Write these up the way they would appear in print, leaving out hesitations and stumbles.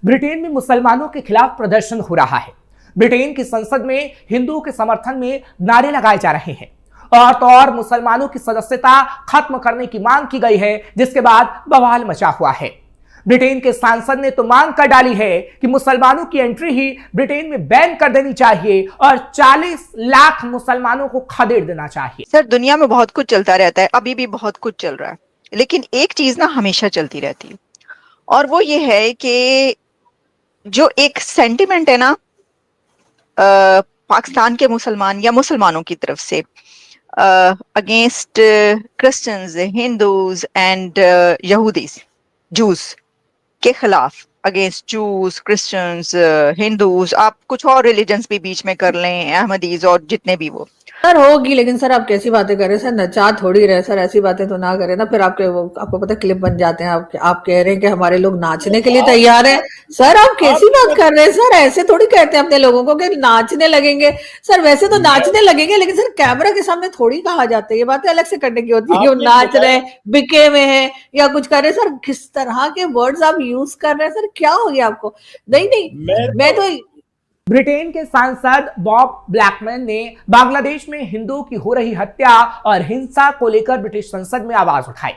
Britain में मुसलमानों के खिलाफ प्रदर्शन हो रहा है। ब्रिटेन की संसद में हिंदुओं के समर्थन में नारे लगाए जा रहे हैं और तो और मुसलमानों की सदस्यता खत्म करने की मांग की गई है, जिसके बाद बवाल मचा हुआ है। ब्रिटेन के सांसद ने तो मांग कर डाली है कि मुसलमानों की एंट्री ही ब्रिटेन में बैन कर देनी चाहिए और 40 लाख मुसलमानों को खदेड़ देना चाहिए। सर, दुनिया में बहुत कुछ चलता रहता है, अभी भी बहुत कुछ चल रहा है, लेकिन एक चीज ना हमेशा चलती रहती है और वो ये है कि जो एक सेंटिमेंट है ना पाकिस्तान के मुसलमान या मुसलमानों की तरफ से अगेंस्ट क्रिश्चियंस, हिंदूज एंड यहूदीज, जूस के खिलाफ, अगेंस्ट जूस, क्रिश्चियंस, हिंदूज, आप कुछ और रिलीजन्स भी बीच में कर लें, अहमदीज और जितने भी वो सर होगी। लेकिन सर आप कैसी बातें कर रहे हैं सर, नचा थोड़ी रहे सर, ऐसी बातें तो ना करें ना, फिर आपको पता क्लिप बन जाते हैं। आप कह रहे हैं कि हमारे लोग नाचने के लिए तैयार हैं। सर आप कैसी बात कर रहे हैं सर, ऐसे थोड़ी कहते हैं अपने लोगों को कि नाचने लगेंगे। सर वैसे तो नाचने लगेंगे, लेकिन सर कैमरा के सामने थोड़ी कहा जाता है, ये बातें अलग से करने की होती है कि वो नाच रहे, बिके हुए हैं या कुछ कर रहे हैं। सर किस तरह के वर्ड्स आप यूज कर रहे हैं सर, क्या हो गया आपको? नहीं मैं तो ब्रिटेन के सांसद बॉब ब्लैकमैन ने बांग्लादेश में हिंदुओं की हो रही हत्या और हिंसा को लेकर ब्रिटिश संसद में आवाज उठाई।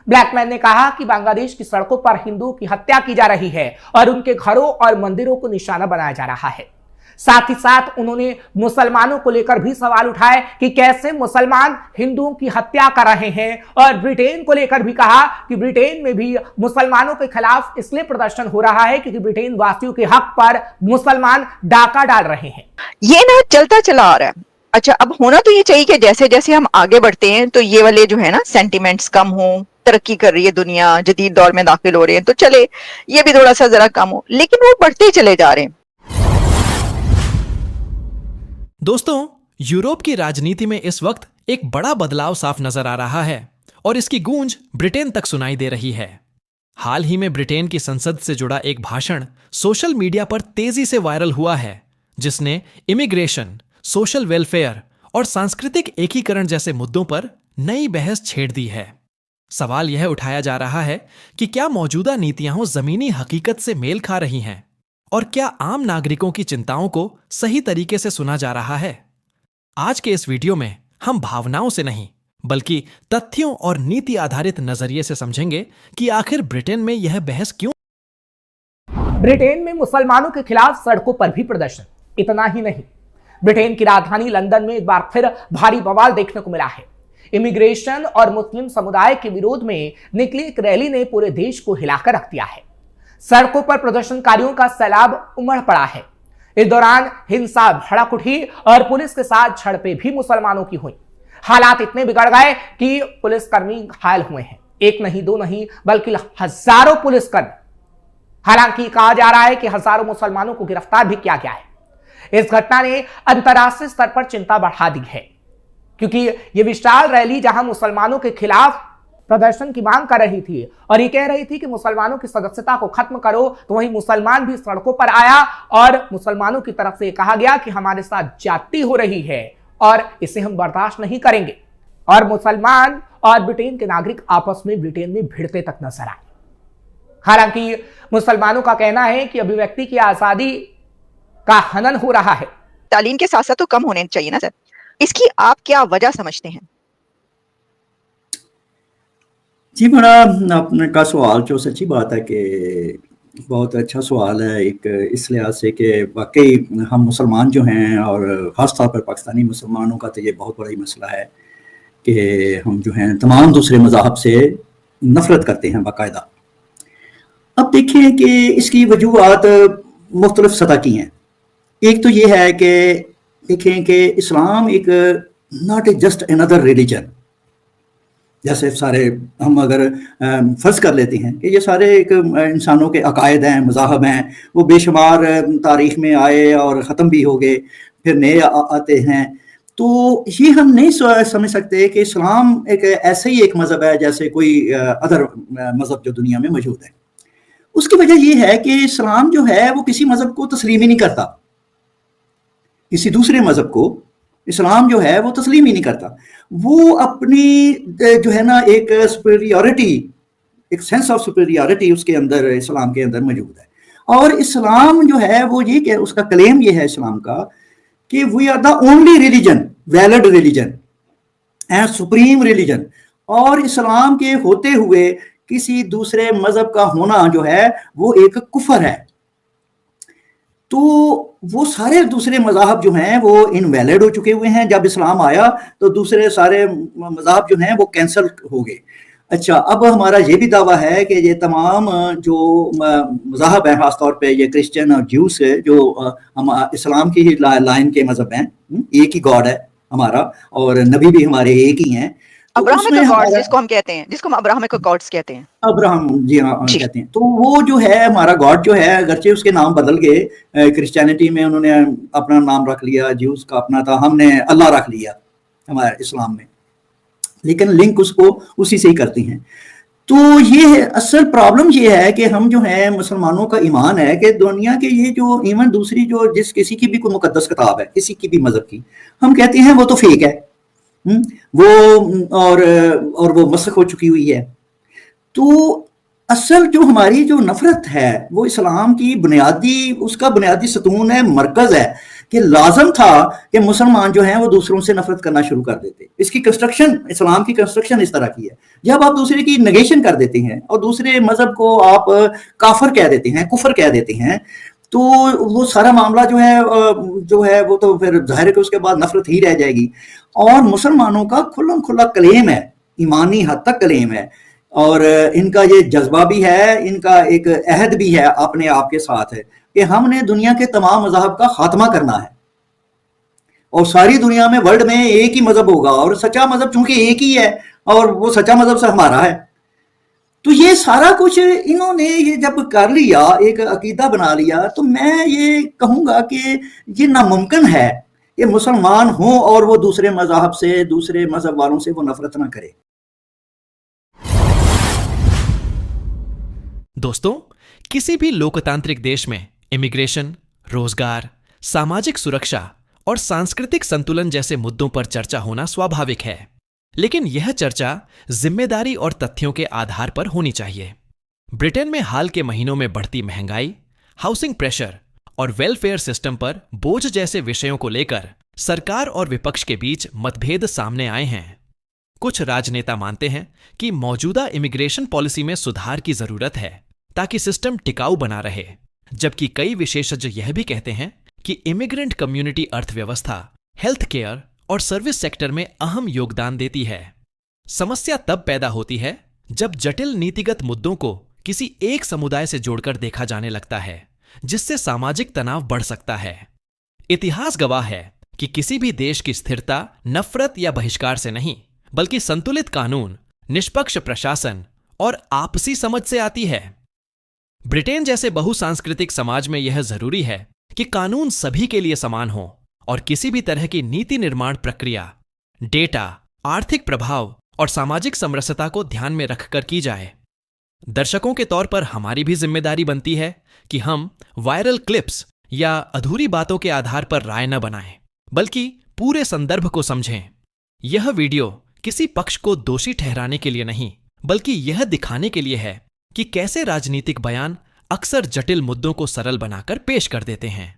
ब्लैकमैन ने कहा कि बांग्लादेश की सड़कों पर हिंदुओं की हत्या की जा रही है और उनके घरों और मंदिरों को निशाना बनाया जा रहा है। साथ ही साथ उन्होंने मुसलमानों को लेकर भी सवाल उठाए कि कैसे मुसलमान हिंदुओं की हत्या कर रहे हैं और ब्रिटेन को लेकर भी कहा कि ब्रिटेन में भी मुसलमानों के खिलाफ इसलिए प्रदर्शन हो रहा है क्योंकि ब्रिटेन वासियों के हक पर मुसलमान डाका डाल रहे हैं। ये ना चलता चला आ रहा है। अच्छा, अब होना तो ये चाहिए कि जैसे जैसे हम आगे बढ़ते हैं तो ये वाले जो है ना सेंटिमेंट्स कम हो, तरक्की कर रही है दुनिया, जदीद दौर में दाखिल हो रहे हैं, तो चले ये भी थोड़ा सा जरा कम हो, लेकिन वो बढ़ते ही चले जा रहे हैं। दोस्तों, यूरोप की राजनीति में इस वक्त एक बड़ा बदलाव साफ नजर आ रहा है और इसकी गूंज ब्रिटेन तक सुनाई दे रही है। हाल ही में ब्रिटेन की संसद से जुड़ा एक भाषण सोशल मीडिया पर तेजी से वायरल हुआ है, जिसने इमिग्रेशन, सोशल वेलफेयर और सांस्कृतिक एकीकरण जैसे मुद्दों पर नई बहस छेड़ दी है। सवाल यह उठाया जा रहा है कि क्या मौजूदा नीतियां जमीनी हकीकत से मेल खा रही हैं और क्या आम नागरिकों की चिंताओं को सही तरीके से सुना जा रहा है? आज के इस वीडियो में हम भावनाओं से नहीं बल्कि तथ्यों और नीति आधारित नजरिए से समझेंगे कि आखिर ब्रिटेन में यह बहस क्यों। ब्रिटेन में मुसलमानों के खिलाफ सड़कों पर भी प्रदर्शन। इतना ही नहीं, ब्रिटेन की राजधानी लंदन में एक बार फिर भारी बवाल देखने को मिला है। इमिग्रेशन और मुस्लिम समुदाय के विरोध में निकली एक रैली ने पूरे देश को हिलाकर रख दिया है। सड़कों पर प्रदर्शनकारियों का सैलाब उमड़ पड़ा है। इस दौरान हिंसा भड़क उठी और पुलिस के साथ झड़पें भी मुसलमानों की हुई। हालात इतने बिगड़ गए कि पुलिसकर्मी घायल हुए हैं। एक नहीं, दो नहीं, बल्कि हजारों पुलिसकर्मी। हालांकि कहा जा रहा है कि हजारों मुसलमानों को गिरफ्तार भी किया गया है। इस घटना ने अंतर्राष्ट्रीय स्तर पर चिंता बढ़ा दी है, क्योंकि यह विशाल रैली जहां मुसलमानों के खिलाफ प्रदर्शन की मांग कर रही थी और ये कह रही थी कि मुसलमानों की सदस्यता को खत्म करो, तो वहीं मुसलमान भी सड़कों पर आया और मुसलमानों की तरफ से कहा गया कि हमारे साथ ज्यादती हो रही है और इसे हम बर्दाश्त नहीं करेंगे। और मुसलमान और ब्रिटेन के नागरिक आपस में ब्रिटेन में भिड़ते तक नजर आए। हालांकि मुसलमानों का कहना है कि अभिव्यक्ति की आजादी का हनन हो रहा है। तालीम के साथ साथ तो कम होने चाहिए ना सर, इसकी आप क्या वजह समझते हैं? जी, बड़ा आपने का सवाल जो सच्ची बात है कि बहुत अच्छा सवाल है, एक इस लिहाज से कि वाकई हम मुसलमान जो हैं और ख़ास तौर पर पाकिस्तानी मुसलमानों का तो ये बहुत बड़ा ही मसला है कि हम जो हैं तमाम दूसरे मज़ाहब से नफ़रत करते हैं बाकायदा। अब देखें कि इसकी वजूहात मुख्तलिफ सतह की हैं। एक तो ये है कि देखें कि इस्लाम एक not a just another religion, जैसे सारे हम अगर फ़र्ज़ कर लेते हैं कि ये सारे एक इंसानों के अकायद हैं, मज़ाहब हैं, वो बेशुमार तारीख़ में आए और ख़त्म भी हो गए, फिर नए आते हैं। तो ये हम नहीं समझ सकते कि इस्लाम एक ऐसे ही एक मज़हब है जैसे कोई अदर मज़हब जो दुनिया में मौजूद है। उसकी वजह ये है कि इस्लाम जो है वो किसी मज़हब को तस्लीम ही नहीं करता, किसी दूसरे मज़हब को इस्लाम जो है वो तस्लीम ही नहीं करता। वो अपनी जो है ना एक सुपीरियरिटी, एक सेंस ऑफ सुपीरियरिटी उसके अंदर, इस्लाम के अंदर मौजूद है। और इस्लाम जो है वो ये उसका क्लेम ये है इस्लाम का कि we are the only religion, valid religion and supreme religion, और इस्लाम के होते हुए किसी दूसरे मजहब का होना जो है वो एक कुफर है। तो वो सारे दूसरे मज़ाहब जो हैं वो इनवैलिड हो चुके हुए हैं। जब इस्लाम आया तो दूसरे सारे मज़ाहब जो हैं वो कैंसिल हो गए। अच्छा, अब हमारा ये भी दावा है कि ये तमाम जो मज़ाहब हैं, ख़ासतौर पे ये क्रिश्चियन और ज्यूस जो हम इस्लाम की ही लाइन के मज़हब हैं, एक ही गॉड है हमारा और नबी भी हमारे एक ही हैं। तो अब्राहमिक गॉड्स जिसको हम कहते हैं, जिसको हम अब्राहमिक गॉड्स कहते हैं, अब्राहम, जी हाँ कहते हैं। तो वो जो है हमारा गॉड जो है, अगरचे उसके नाम बदल गए, क्रिश्चियनिटी में उन्होंने अपना नाम रख लिया, ज्यूस का अपना था, हमने अल्लाह रख लिया हमारे इस्लाम में, लेकिन लिंक उसको उसी से ही करती हैं। तो ये असल प्रॉब्लम ये है कि हम जो है मुसलमानों का ईमान है कि दुनिया के ये जो इवन दूसरी जो जिस किसी की भी कोई मुकद्दस किताब है, किसी की भी मजहब की, हम कहते हैं वो तो फेक है, वो और वो मसख हो चुकी हुई है। तो असल जो हमारी जो नफरत है वो इस्लाम की बुनियादी, उसका बुनियादी सतून है, मरकज है कि लाजम था कि मुसलमान जो हैं वो दूसरों से नफरत करना शुरू कर देते। इसकी कंस्ट्रक्शन, इस्लाम की कंस्ट्रक्शन इस तरह की है, जब आप दूसरे की नेगेशन कर देते हैं और दूसरे मजहब को आप काफर कह देते हैं, कुफर कह देते हैं, तो वो सारा मामला जो है वो तो फिर जाहिर है कि उसके बाद नफरत ही रह जाएगी। और मुसलमानों का खुल्लम खुल्ला क्लेम है, ईमानी हद तक क्लेम है, और इनका ये जज्बा भी है, इनका एक अहद भी है अपने आप के साथ है कि हमने दुनिया के तमाम मज़ाहब का खात्मा करना है और सारी दुनिया में, वर्ल्ड में एक ही मजहब होगा और सच्चा मजहब चूंकि एक ही है और वो सच्चा मजहब से हमारा है। तो ये सारा कुछ इन्होंने ये जब कर लिया, एक अकीदा बना लिया, तो मैं ये कहूँगा कि ये नामुमकिन है कि मुसलमान हों और वो दूसरे मज़हब से, दूसरे मजहब वालों से वो नफरत ना करे। दोस्तों, किसी भी लोकतांत्रिक देश में इमिग्रेशन, रोजगार, सामाजिक सुरक्षा और सांस्कृतिक संतुलन जैसे मुद्दों पर चर्चा होना स्वाभाविक है, लेकिन यह चर्चा जिम्मेदारी और तथ्यों के आधार पर होनी चाहिए। ब्रिटेन में हाल के महीनों में बढ़ती महंगाई, हाउसिंग प्रेशर और वेलफेयर सिस्टम पर बोझ जैसे विषयों को लेकर सरकार और विपक्ष के बीच मतभेद सामने आए हैं। कुछ राजनेता मानते हैं कि मौजूदा इमिग्रेशन पॉलिसी में सुधार की जरूरत है ताकि सिस्टम टिकाऊ बना रहे, जबकि कई विशेषज्ञ यह भी कहते हैं कि इमिग्रेंट कम्युनिटी अर्थव्यवस्था, हेल्थ केयर और सर्विस सेक्टर में अहम योगदान देती है। समस्या तब पैदा होती है जब जटिल नीतिगत मुद्दों को किसी एक समुदाय से जोड़कर देखा जाने लगता है, जिससे सामाजिक तनाव बढ़ सकता है। इतिहास गवाह है कि किसी भी देश की स्थिरता नफरत या बहिष्कार से नहीं, बल्कि संतुलित कानून, निष्पक्ष प्रशासन और आपसी समझ से आती है। ब्रिटेन जैसे बहुसांस्कृतिक समाज में यह जरूरी है कि कानून सभी के लिए समान हो और किसी भी तरह की नीति निर्माण प्रक्रिया डेटा, आर्थिक प्रभाव और सामाजिक समरसता को ध्यान में रखकर की जाए। दर्शकों के तौर पर हमारी भी जिम्मेदारी बनती है कि हम वायरल क्लिप्स या अधूरी बातों के आधार पर राय न बनाएं, बल्कि पूरे संदर्भ को समझें। यह वीडियो किसी पक्ष को दोषी ठहराने के लिए नहीं, बल्कि यह दिखाने के लिए है कि कैसे राजनीतिक बयान अक्सर जटिल मुद्दों को सरल बनाकर पेश कर देते हैं।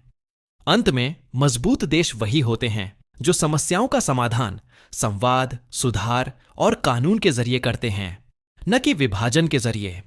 अंत में मजबूत देश वही होते हैं जो समस्याओं का समाधान संवाद, सुधार और कानून के जरिए करते हैं, न कि विभाजन के जरिए।